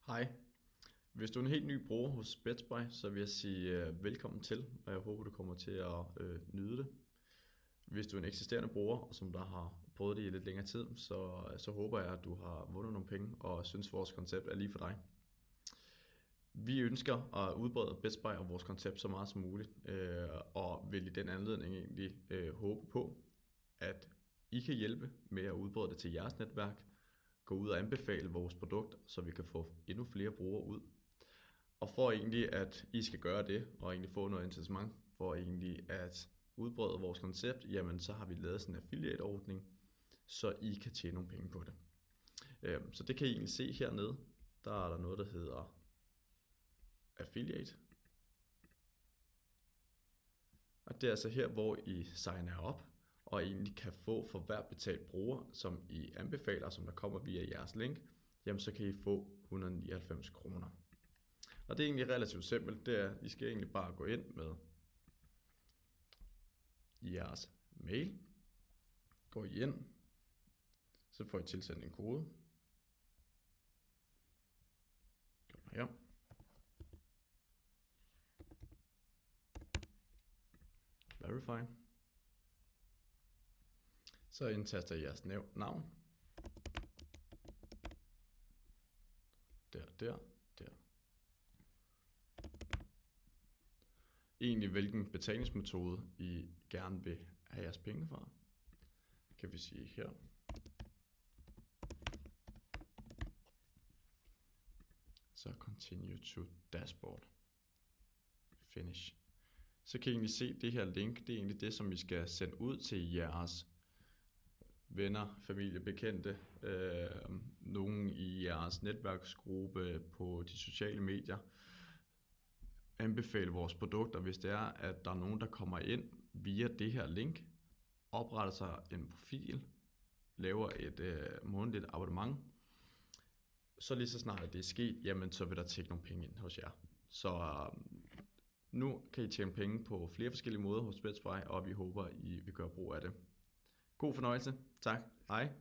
Hej. Hvis du er en helt ny bruger hos BetSpy, så vil jeg sige velkommen til, og jeg håber, du kommer til at nyde det. Hvis du er en eksisterende bruger, og som der har prøvet det i lidt længere tid, så håber jeg, at du har vundet nogle penge, og synes, vores koncept er lige for dig. Vi ønsker at udbrede BetSpy og vores koncept så meget som muligt, og vil i den anledning egentlig håbe på, at I kan hjælpe med at udbrede det til jeres netværk, gå ud og anbefale vores produkt, så vi kan få endnu flere brugere ud. Og for egentlig at I skal gøre det, og egentlig få noget incitament for egentlig at udbrede vores koncept, jamen så har vi lavet sådan en affiliate-ordning, så I kan tjene nogle penge på det. Så det kan I egentlig se hernede. Der er der noget, der hedder affiliate. Og det er altså her, hvor I signer op, og egentlig kan få for hver betalt bruger, som I anbefaler, som der kommer via jeres link, jamen så kan I få 199 kroner. Og det er egentlig relativt simpelt. Det er, I skal egentlig bare gå ind med jeres mail. Gå I ind. Så får I tilsendt en kode. Kommer her. Verify. Så indtaster I jeres navn. Der. Egentlig hvilken betalingsmetode I gerne vil have jeres penge fra. Kan vi sige her. Så continue to dashboard. Finish. Så kan I egentlig se det her link. Det er egentlig det, som I skal sende ud til jeres venner, familie, bekendte, nogen i jeres netværksgruppe på de sociale medier. Anbefale vores produkter, hvis det er, at der er nogen, der kommer ind via det her link, opretter sig en profil, laver et månedligt abonnement, så lige så snart at det er sket, jamen så vil der tække nogle penge ind hos jer. Så nu kan I tjene penge på flere forskellige måder hos BetSpy, og vi håber, I vil gøre brug af det. God fornøjelse. Tak. Hej.